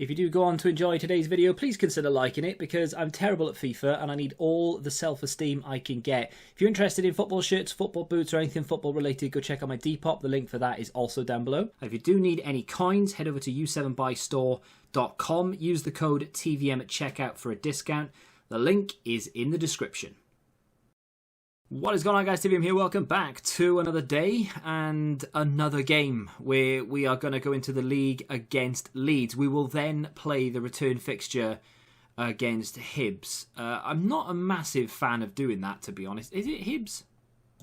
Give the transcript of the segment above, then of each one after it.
If you do go on to enjoy today's video, please consider liking it because I'm terrible at FIFA and I need all the self-esteem I can get. If you're interested in football shirts, football boots or anything football related, go check out my Depop. The link for that is also down below. If you do need any coins, head over to u7buystore.com. Use the code TVM at checkout for a discount. The link is in the description. What is going on, guys? TVM here. Welcome back to another day and another game where we are going to go into the league against Leeds. We will then play the return fixture against HIBS. I'm not a massive fan of doing that, to be honest. Is it HIBS?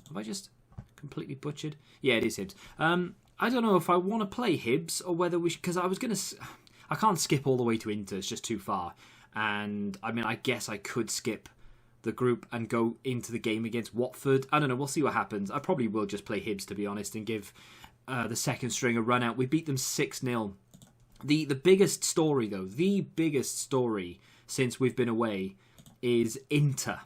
Have I just completely butchered? Yeah, it is HIBS. I don't know if I want to play HIBS or whether we should, because I can't skip all the way to Inter. It's just too far. And I mean, I guess I could skip the group and go into the game against Watford. I don't know, we'll see what happens. I probably will just play HIBS, to be honest, and give the second string a run out. We beat them 6-0. The biggest story, though, the biggest story since we've been away is Inter.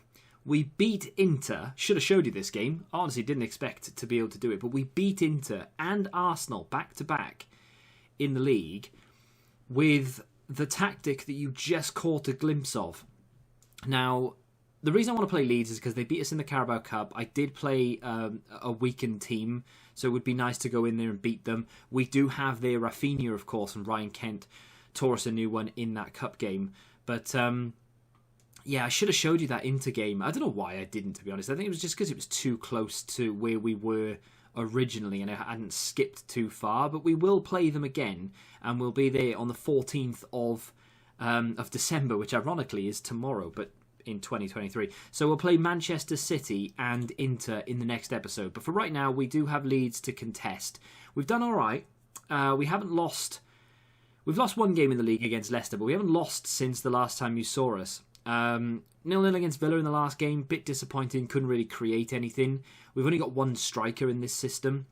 We beat Inter. Should have showed you this game. Honestly, didn't expect to be able to do it, but we beat Inter and Arsenal back-to-back in the league with the tactic that you just caught a glimpse of. Now, the reason I want to play Leeds is because they beat us in the Carabao Cup. I did play a weakened team, so it would be nice to go in there and beat them. We do have their Rafinha, of course, and Ryan Kent tore us a new one in that cup game. But, yeah, I should have showed you that Inter game. I don't know why I didn't, to be honest. I think it was just because it was too close to where we were originally and I hadn't skipped too far. But we will play them again, and we'll be there on the 14th of December, which ironically is tomorrow, but in 2023. So we'll play Manchester City and Inter in the next episode. But for right now, we do have Leeds to contest. We've done all right. We haven't lost. We've lost one game in the league against Leicester, but we haven't lost since the last time you saw us. 0-0 against Villa in the last game. Bit disappointing. Couldn't really create anything. We've only got one striker in this system.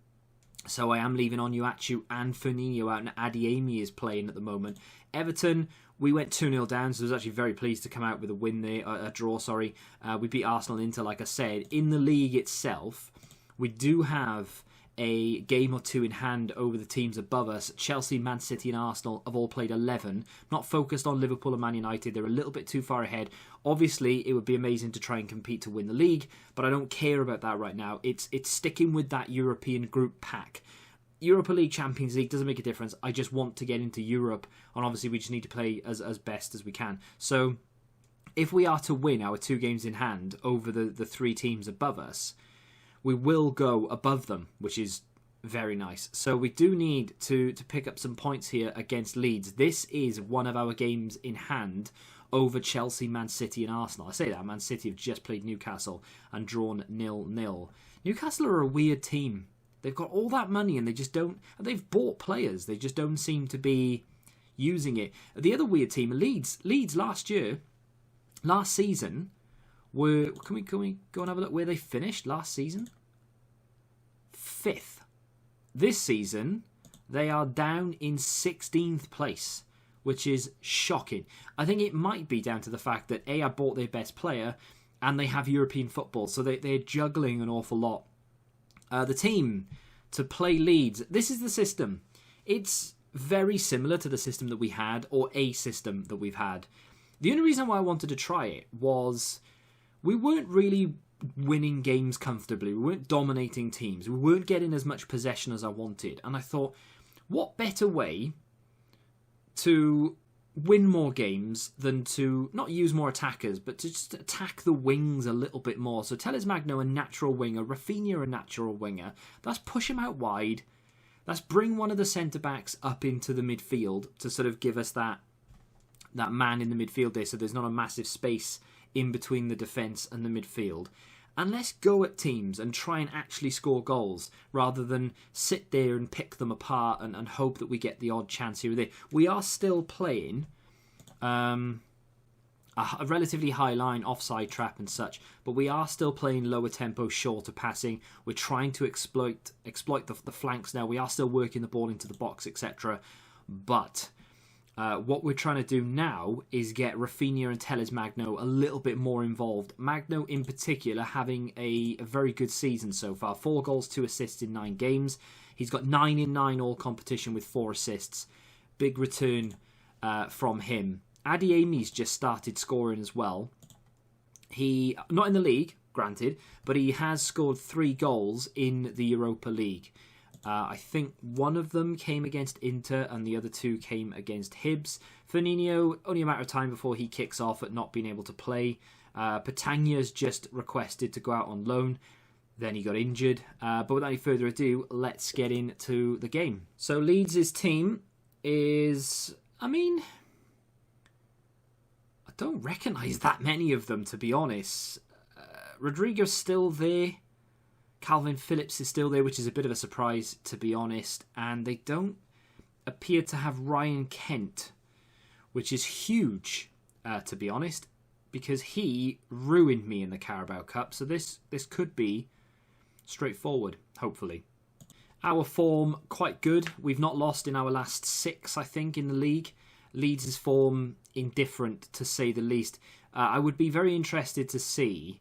So I am leaving Onuachu and Firmino out, and Adeyemi is playing at the moment. Everton, we went 2-0 down, so I was actually very pleased to come out with a win there, a draw, sorry. We beat Arsenal and Inter, like I said. In the league itself, we do have a game or two in hand over the teams above us. Chelsea, Man City and Arsenal have all played 11. Not focused on Liverpool and Man United. They're a little bit too far ahead. Obviously, it would be amazing to try and compete to win the league, but I don't care about that right now. It's sticking with that European group pack. Europa League, Champions League, doesn't make a difference. I just want to get into Europe, and obviously we just need to play as best as we can. So if we are to win our 2 games in hand over the 3 teams above us, we will go above them, which is very nice. So we do need to pick up some points here against Leeds. This is one of our games in hand over Chelsea, Man City and Arsenal. I say that, Man City have just played Newcastle and drawn 0-0. Newcastle are a weird team. They've got all that money and they just don't... They've bought players. They just don't seem to be using it. The other weird team, Leeds last season, were... Can we go and have a look where they finished last season? 5th. This season, they are down in 16th place, which is shocking. I think it might be down to the fact that I bought their best player and they have European football, so they're juggling an awful lot. The team to play Leeds, this is the system. It's very similar to the system that we had, or a system that we've had. The only reason why I wanted to try it was we weren't really winning games comfortably. We weren't dominating teams. We weren't getting as much possession as I wanted. And I thought, what better way to win more games than to not use more attackers, but to just attack the wings a little bit more. So Telles Magno, a natural winger, Rafinha, a natural winger. Let's push him out wide. Let's bring one of the centre-backs up into the midfield to sort of give us that man in the midfield there, so there's not a massive space in between the defence and the midfield. And let's go at teams and try and actually score goals rather than sit there and pick them apart and hope that we get the odd chance here or there. We are still playing a relatively high line, offside trap and such, but we are still playing lower tempo, shorter passing. We're trying to exploit the flanks now. We are still working the ball into the box, etc. But what we're trying to do now is get Rafinha and Telles Magno a little bit more involved. Magno in particular having a very good season so far. 4 goals, 2 assists in 9 games. He's got 9 in 9 all competition with 4 assists. Big return from him. Adeyemi's just started scoring as well. He, not in the league, granted, but he has scored 3 goals in the Europa League. I think one of them came against Inter and the other 2 came against HIBS. Firmino, only a matter of time before he kicks off at not being able to play. Petagna's just requested to go out on loan. Then he got injured. But without any further ado, let's get into the game. So Leeds' team is, I don't recognise that many of them, to be honest. Rodrigo's still there. Calvin Phillips is still there, which is a bit of a surprise, to be honest. And they don't appear to have Ryan Kent, which is huge, to be honest, because he ruined me in the Carabao Cup. So this could be straightforward, hopefully. Our form, quite good. We've not lost in our last 6, I think, in the league. Leeds' form, indifferent, to say the least. I would be very interested to see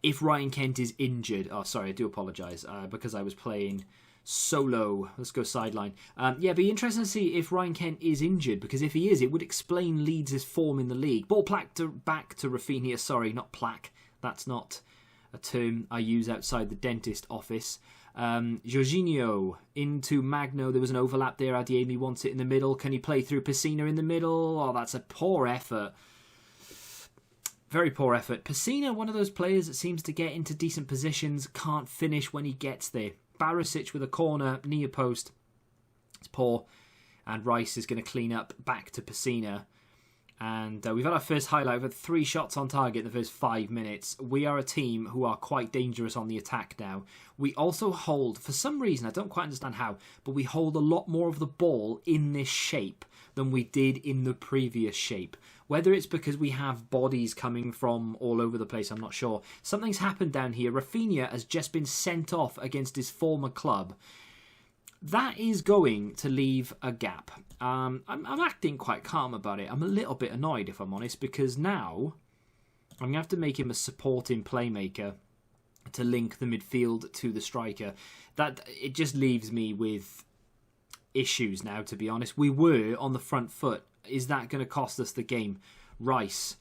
if Ryan Kent is injured. Oh, sorry, I do apologise, because I was playing solo. Let's go sideline. Yeah, be interesting to see if Ryan Kent is injured, because if he is, it would explain Leeds' form in the league. Ball back to Rafinha. Sorry, not plaque. That's not a term I use outside the dentist office. Jorginho into Magno. There was an overlap there. Adeyemi wants it in the middle. Can he play through Pessina in the middle? Oh, that's a poor effort. Very poor effort. Pessina, one of those players that seems to get into decent positions, can't finish when he gets there. Barisic with a corner, near post. It's poor. And Rice is going to clean up back to Pessina. And we've had our first highlight. We've had 3 shots on target in the first 5 minutes. We are a team who are quite dangerous on the attack now. We also hold, for some reason, I don't quite understand how, but we hold a lot more of the ball in this shape than we did in the previous shape. Whether it's because we have bodies coming from all over the place, I'm not sure. Something's happened down here. Rafinha has just been sent off against his former club. That is going to leave a gap. I'm acting quite calm about it. I'm a little bit annoyed, if I'm honest, because now I'm going to have to make him a supporting playmaker to link the midfield to the striker. That it just leaves me with issues now, to be honest. We were on the front foot. Is that going to cost us the game? Rice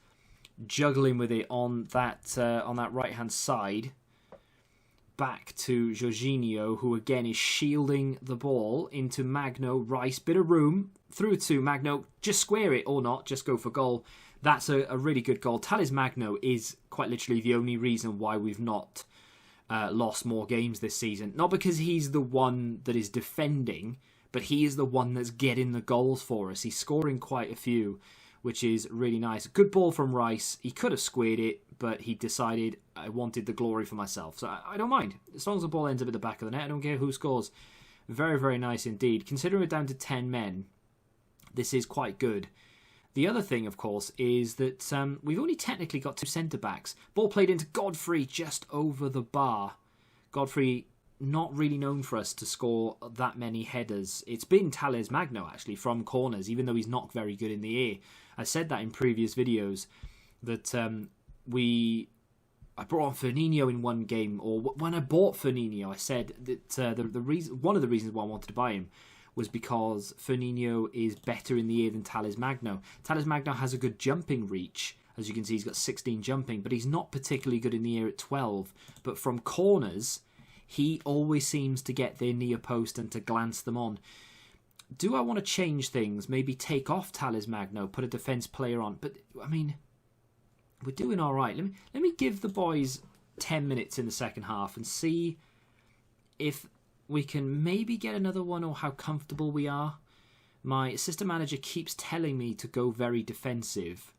juggling with it on that right-hand side. Back to Jorginho, who again is shielding the ball into Magno. Rice, bit of room, through to Magno. Just square it or not, just go for goal. That's a really good goal. Thales Magno is quite literally the only reason why we've not lost more games this season. Not because he's the one that is defending, but he is the one that's getting the goals for us. He's scoring quite a few, which is really nice. Good ball from Rice. He could have squared it, but he decided I wanted the glory for myself. So I don't mind. As long as the ball ends up at the back of the net, I don't care who scores. Very, very nice indeed. Considering we're down to 10 men, this is quite good. The other thing, of course, is that we've only technically got 2 centre-backs. Ball played into Godfrey just over the bar. Godfrey, not really known for us to score that many headers. It's been Thales Magno, actually, from corners, even though he's not very good in the air. I said that in previous videos, that I brought on Firmino in one game, or when I bought Firmino, I said that one of the reasons why I wanted to buy him was because Firmino is better in the air than Thales Magno. Thales Magno has a good jumping reach. As you can see, he's got 16 jumping, but he's not particularly good in the air at 12. But from corners, he always seems to get their near post and to glance them on. Do I want to change things? Maybe take off Thales Magno, put a defence player on? But, I mean, we're doing all right. Let me give the boys 10 minutes in the second half and see if we can maybe get another one or how comfortable we are. My assistant manager keeps telling me to go very defensive.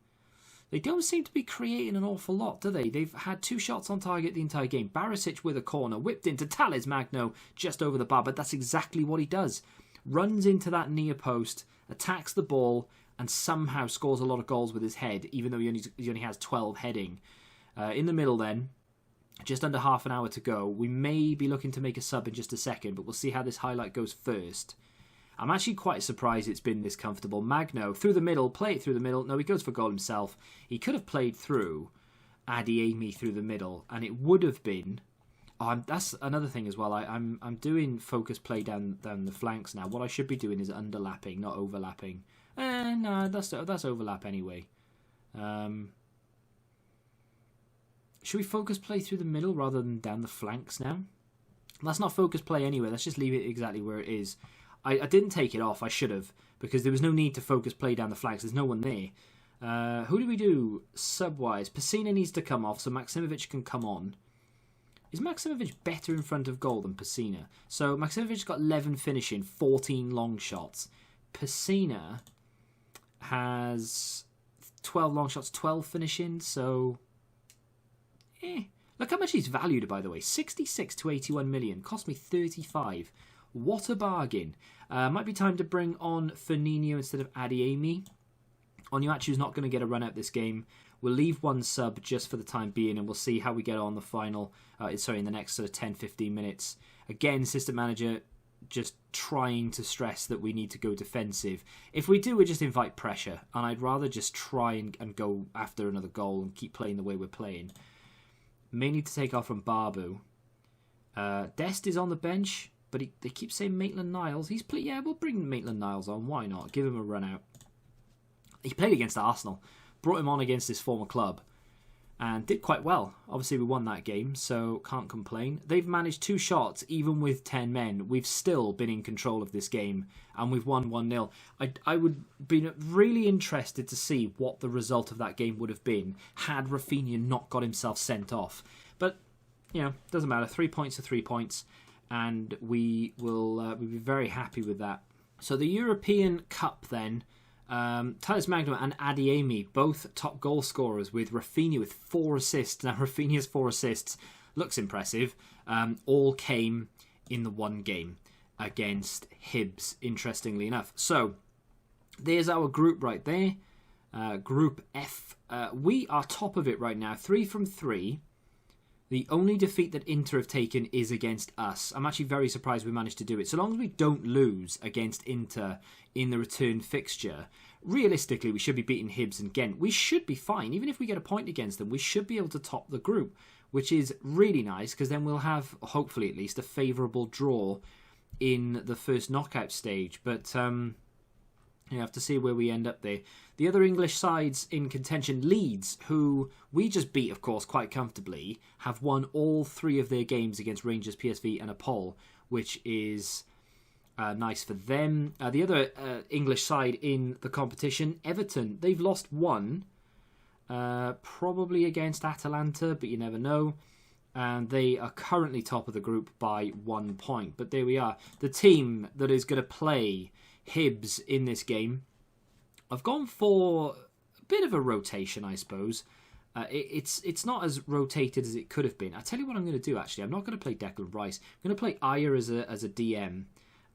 They don't seem to be creating an awful lot, do they? They've had 2 shots on target the entire game. Barisic with a corner, whipped into Thales Magno just over the bar, but that's exactly what he does. Runs into that near post, attacks the ball, and somehow scores a lot of goals with his head, even though he only has 12 heading. In the middle then, just under half an hour to go. We may be looking to make a sub in just a second, but we'll see how this highlight goes first. I'm actually quite surprised it's been this comfortable. Magno, through the middle, play it through the middle. No, he goes for goal himself. He could have played through Adeyemi through the middle, and it would have been... that's another thing as well. I'm doing focus play down the flanks now. What I should be doing is underlapping, not overlapping. No, that's overlap anyway. Should we focus play through the middle rather than down the flanks now? That's not focus play anyway. Let's just leave it exactly where it is. I didn't take it off. I should have, because there was no need to focus play down the flanks. There's no one there. Who do we do sub-wise? Pacina needs to come off so Maksimovic can come on. Is Maksimovic better in front of goal than Pacina? So Maksimovic's got 11 finishing, 14 long shots. Pacina has 12 long shots, 12 finishing, so... Look how much he's valued, by the way. 66 to 81 million. Cost me 35. What a bargain. Might be time to bring on Firmino instead of Adeyemi. Onuachu's not going to get a run out this game. We'll leave one sub just for the time being, and we'll see how we get on the final, in the next sort of 10-15 minutes. Again, assistant manager just trying to stress that we need to go defensive. If we do, we just invite pressure, and I'd rather just try and go after another goal and keep playing the way we're playing. May need to take off from Barbu. Dest is on the bench, but they keep saying Maitland-Niles. We'll bring Maitland-Niles on. Why not? Give him a run out. He played against Arsenal. Brought him on against his former club. And did quite well. Obviously, we won that game, so can't complain. They've managed 2 shots, even with 10 men. We've still been in control of this game, and we've won 1-0. I would be really interested to see what the result of that game would have been had Rafinha not got himself sent off. But, doesn't matter. 3 points are 3 points, and we will we'll be very happy with that. So the European Cup, then... Thales Magno and Adeyemi, both top goal scorers, with Rafinha with 4 assists. Now, Rafinha's 4 assists looks impressive. All came in the one game against HIBS, interestingly enough. So, there's our group right there. Group F. We are top of it right now, 3 from 3. The only defeat that Inter have taken is against us. I'm actually very surprised we managed to do it. So long as we don't lose against Inter in the return fixture, realistically, we should be beating Hibs and Ghent. We should be fine. Even if we get a point against them, we should be able to top the group, which is really nice, because then we'll have, hopefully at least, a favourable draw in the first knockout stage. But you have to see where we end up there. The other English sides in contention, Leeds, who we just beat, of course, quite comfortably, have won all 3 of their games against Rangers, PSV and Apol, which is nice for them. The other English side in the competition, Everton, they've lost 1, probably against Atalanta, but you never know. And they are currently top of the group by 1 point. But there we are. The team that is going to play Hibs in this game, I've gone for a bit of a rotation, I suppose. It's not as rotated as it could have been. I'll tell you what I'm going to do, actually. I'm not going to play Declan Rice. I'm going to play Ayer as a DM.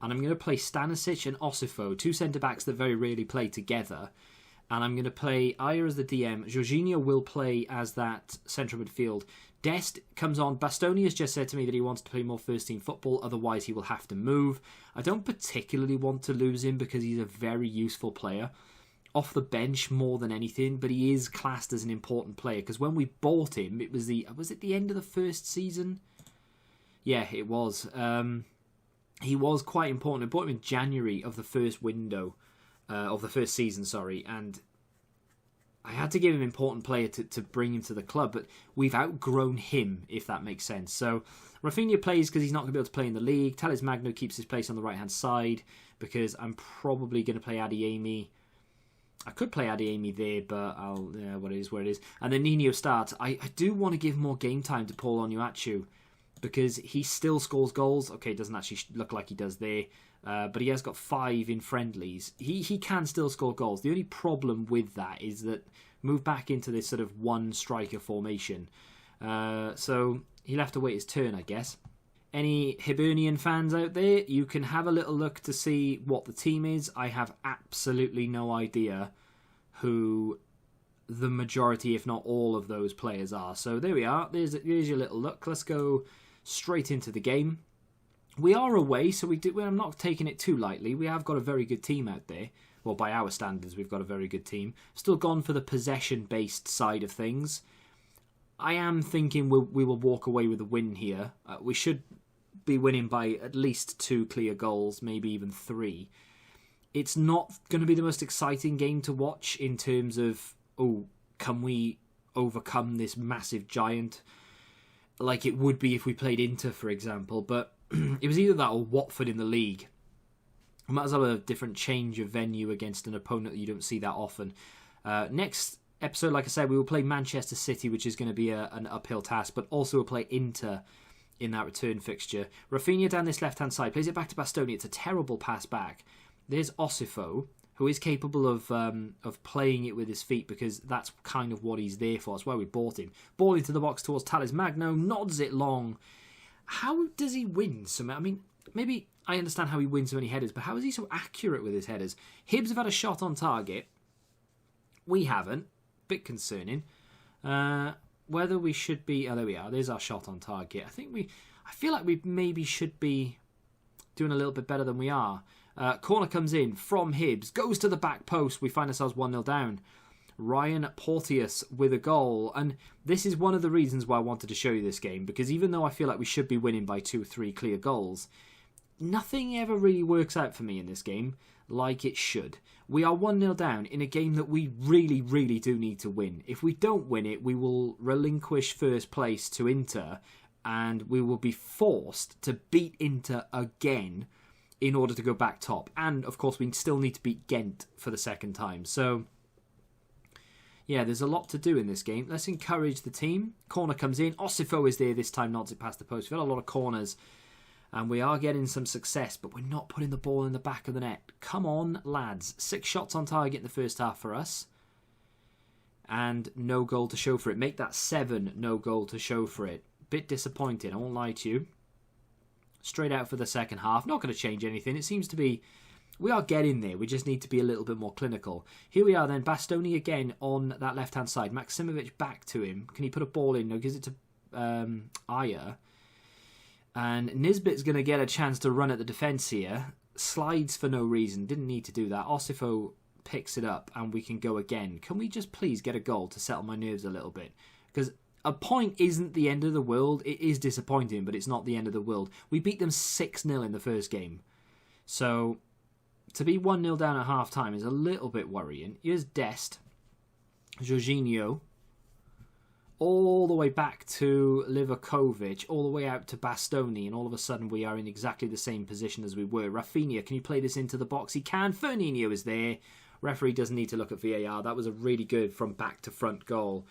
And I'm going to play Stanisic and Osifo, 2 centre-backs that very rarely play together. And I'm going to play Ayer as the DM. Jorginho will play as that central midfield. Dest comes on. Bastoni has just said to me that he wants to play more first-team football, otherwise he will have to move. I don't particularly want to lose him because he's a very useful player. Off the bench more than anything, but he is classed as an important player, because when we bought him, was it the end of the first season? Yeah, it was. He was quite important. I bought him in January of the first window, of the first season, sorry, and I had to give him important player to bring him to the club, but we've outgrown him, if that makes sense. So Rafinha plays because he's not going to be able to play in the league. Thales Magno keeps his place on the right-hand side, because I'm probably going to play Adeyemi. I could play Adeyemi there, but what it is, where it is. And then Nino starts. I do want to give more game time to Paul Onuachu, because he still scores goals. Okay, it doesn't actually look like he does there, but he has got 5 in friendlies. He can still score goals. The only problem with that is that move back into this sort of one striker formation. So he'll have to wait his turn, I guess. Any Hibernian fans out there, you can have a little look to see what the team is. I have absolutely no idea who the majority, if not all, of those players are. So there we are. There's your little look. Let's go straight into the game. We are away, so I'm not taking it too lightly. We have got a very good team out there. Well, by our standards, we've got a very good team. Still gone for the possession-based side of things. I am thinking we will walk away with a win here. We should be winning by at least 2 clear goals, maybe even 3. It's not going to be the most exciting game to watch in terms of, oh, can we overcome this massive giant like it would be if we played Inter, for example. But it was either that or Watford in the league. We might as well have a different change of venue against an opponent that you don't see that often. Next episode, like I said, we will play Manchester City, which is going to be an uphill task, but also we'll play Inter in that return fixture. Rafinha down this left-hand side, plays it back to Bastoni. It's a terrible pass back. There's Osifo, who is capable of playing it with his feet, because that's kind of what he's there for. That's why we bought him. Ball into the box towards Thales Magno, nods it long. How does he win? I mean, maybe I understand how he wins so many headers, but how is he so accurate with his headers? Hibs have had a shot on target. We haven't. Bit concerning. Whether we should be... Oh, there we are. There's our shot on target. I feel like we maybe should be doing a little bit better than we are. Corner comes in from Hibs. Goes to the back post. We find ourselves 1-0 down. Ryan Porteous with a goal. And this is one of the reasons why I wanted to show you this game. Because even though I feel like we should be winning by 2-3 clear goals, nothing ever really works out for me in this game like it should. We are 1-0 down in a game that we really, really do need to win. If we don't win it, we will relinquish first place to Inter, and we will be forced to beat Inter again in order to go back top. And, of course, we still need to beat Ghent for the second time. So, yeah, there's a lot to do in this game. Let's encourage the team. Corner comes in. Osifo is there this time, nods it past the post. We've had a lot of corners, and we are getting some success, but we're not putting the ball in the back of the net. Come on, lads. 6 shots on target in the first half for us. And no goal to show for it. Make that 7, no goal to show for it. Bit disappointing, I won't lie to you. Straight out for the second half. Not going to change anything. It seems to be... We are getting there. We just need to be a little bit more clinical. Here we are then. Bastoni again on that left-hand side. Maximovic back to him. Can he put a ball in? No, gives it to Aya. And Nisbet's going to get a chance to run at the defence here. Slides for no reason. Didn't need to do that. Osifo picks it up and we can go again. Can we just please get a goal to settle my nerves a little bit? Because a point isn't the end of the world. It is disappointing, but it's not the end of the world. We beat them 6-0 in the first game. So to be 1-0 down at half-time is a little bit worrying. Here's Dest. Jorginho. All the way back to Livakovic, all the way out to Bastoni, and all of a sudden we are in exactly the same position as we were. Rafinha, can you play this into the box? He can. Firmino is there. Referee doesn't need to look at VAR. That was a really good from back to front goal.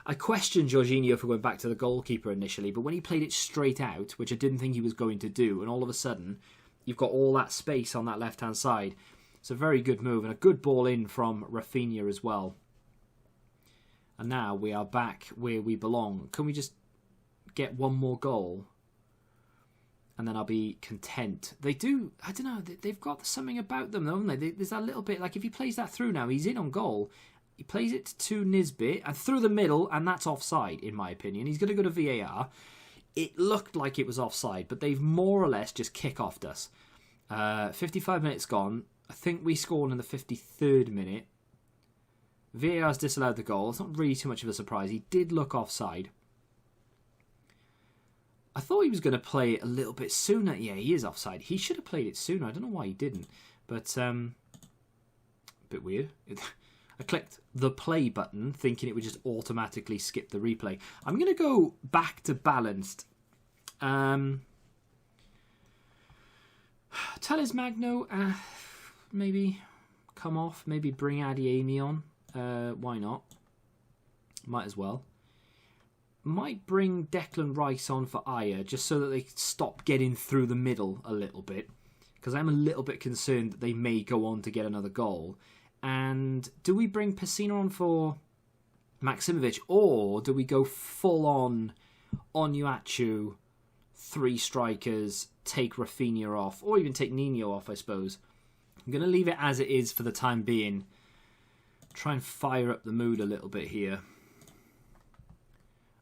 I questioned Jorginho for going back to the goalkeeper initially, but when he played it straight out, which I didn't think he was going to do, and all of a sudden you've got all that space on that left-hand side. It's a very good move, and a good ball in from Rafinha as well. And now we are back where we belong. Can we just get one more goal? And then I'll be content. They do, I don't know, they've got something about them, haven't they? There's that little bit, like if he plays that through now, he's in on goal. He plays it to Nisbet and through the middle, and that's offside, in my opinion. He's going to go to VAR. It looked like it was offside, but they've more or less just kick-offed us. 55 minutes gone. I think we scored in the 53rd minute. VAR's disallowed the goal. It's not really too much of a surprise. He did look offside. I thought he was going to play it a little bit sooner. Yeah, he is offside. He should have played it sooner. I don't know why he didn't. But, a bit weird. I clicked the play button thinking it would just automatically skip the replay. I'm going to go back to balanced. Thales Magno, maybe come off. Maybe bring Adiemi on. Why not? Might as well. Might bring Declan Rice on for Aya, just so that they stop getting through the middle a little bit. Because I'm a little bit concerned that they may go on to get another goal. And do we bring Pessina on for Maximovic? Or do we go full on Onuachu, 3 strikers, take Rafinha off, or even take Nino off, I suppose. I'm going to leave it as it is for the time being. Try and fire up the mood a little bit here.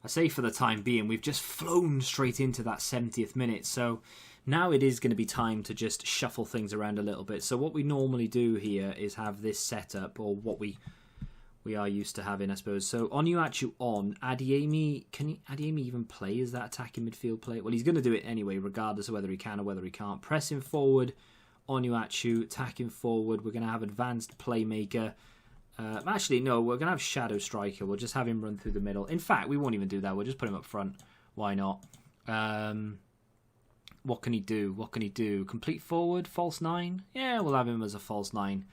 I say for the time being, we've just flown straight into that 70th minute, so now it is going to be time to just shuffle things around a little bit. So what we normally do here is have this setup, or what we are used to having, I suppose. So Onuachu on. Adiemi, can Adiemi even play as that attacking midfield player? Well, he's going to do it anyway, regardless of whether he can or whether he can't. Press him forward Onuachu attacking forward. We're going to have advanced playmaker. Actually, no, we're going to have shadow striker. We'll just have him run through the middle. In fact, we won't even do that. We'll just put him up front. Why not? What can he do? What can he do? Complete forward, false 9? Yeah, we'll have him as a false 9.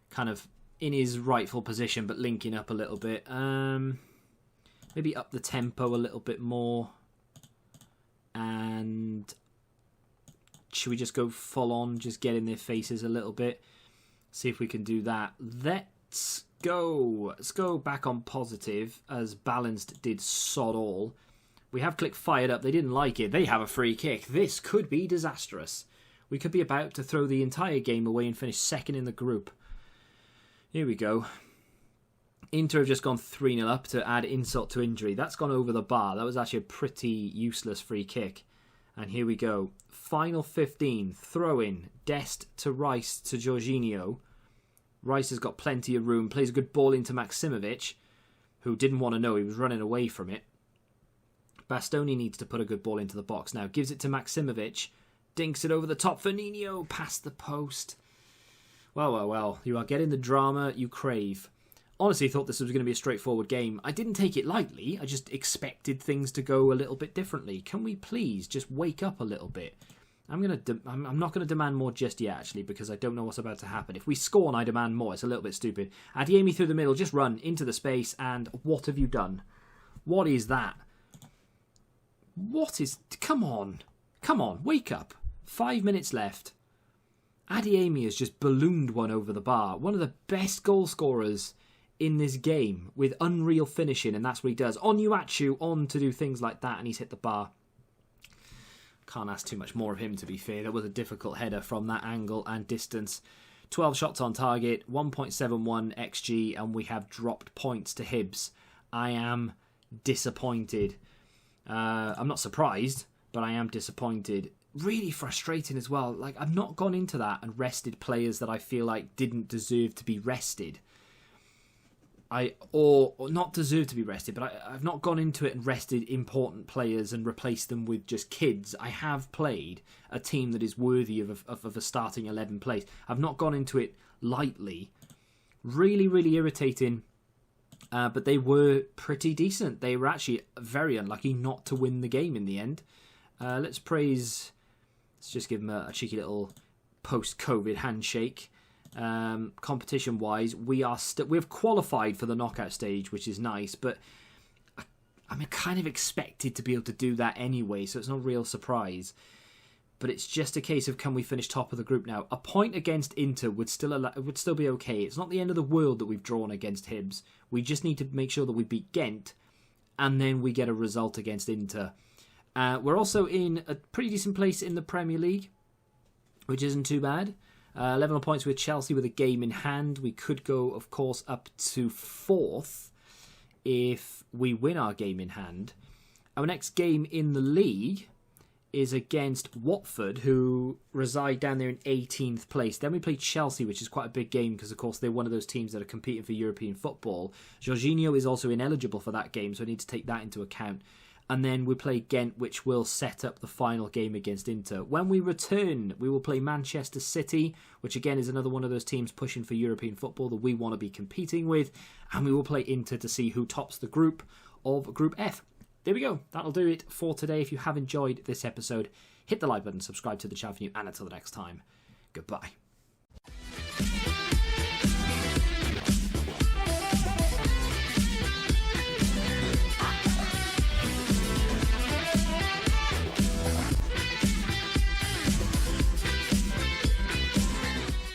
Kind of in his rightful position, but linking up a little bit. Maybe up the tempo a little bit more. And should we just go full on, just get in their faces a little bit? See if we can do that. Let's go. Let's go back on positive, as Balanced did sod all. We have Click fired up. They didn't like it. They have a free kick. This could be disastrous. We could be about to throw the entire game away and finish second in the group. Here we go. Inter have just gone 3-0 up to add insult to injury. That's gone over the bar. That was actually a pretty useless free kick. And here we go. Final 15. Throw in. Dest to Rice to Jorginho. Rice has got plenty of room. Plays a good ball into Maksimovic, who didn't want to know. He was running away from it. Bastoni needs to put a good ball into the box now. Gives it to Maksimovic. Dinks it over the top for Nino. Past the post. Well, well, well. You are getting the drama you crave. Honestly, thought this was going to be a straightforward game. I didn't take it lightly. I just expected things to go a little bit differently. Can we please just wake up a little bit? I'm not going to demand more just yet, actually, because I don't know what's about to happen. If we score and I demand more, it's a little bit stupid. Adeyemi through the middle, just run into the space, and what have you done? What is that? What is... Come on. Come on, wake up. 5 minutes left. Adeyemi has just ballooned one over the bar. One of the best goal scorers in this game, with unreal finishing, and that's what he does. Onuachu on to do things like that, and he's hit the bar. Can't ask too much more of him, to be fair. That was a difficult header from that angle and distance. 12 shots on target, 1.71 XG, and we have dropped points to HIBS. I am disappointed. I'm not surprised, but I am disappointed. Really frustrating as well. Like, I've not gone into that and rested players that I feel like didn't deserve to be rested. Or not deserve to be rested, but I've not gone into it and rested important players and replaced them with just kids. I have played a team that is worthy of a starting 11 place. I've not gone into it lightly. Really, really irritating. But they were pretty decent. They were actually very unlucky not to win the game in the end. Let's just give them a cheeky little post-COVID handshake. Competition-wise, we've qualified for the knockout stage, which is nice, but I'm kind of expected to be able to do that anyway, so it's no real surprise. But it's just a case of, can we finish top of the group now? A point against Inter would still be okay. It's not the end of the world that we've drawn against HIBS. We just need to make sure that we beat Ghent, and then we get a result against Inter. We're also in a pretty decent place in the Premier League, which isn't too bad. 11 points with Chelsea with a game in hand. We could go, of course, up to 4th if we win our game in hand. Our next game in the league is against Watford, who reside down there in 18th place. Then we play Chelsea, which is quite a big game because, of course, they're one of those teams that are competing for European football. Jorginho is also ineligible for that game, so I need to take that into account. And then we play Ghent, which will set up the final game against Inter. When we return, we will play Manchester City, which again is another one of those teams pushing for European football that we want to be competing with. And we will play Inter to see who tops the group of Group F. There we go. That'll do it for today. If you have enjoyed this episode, hit the like button, subscribe to the channel for new, and until the next time, goodbye.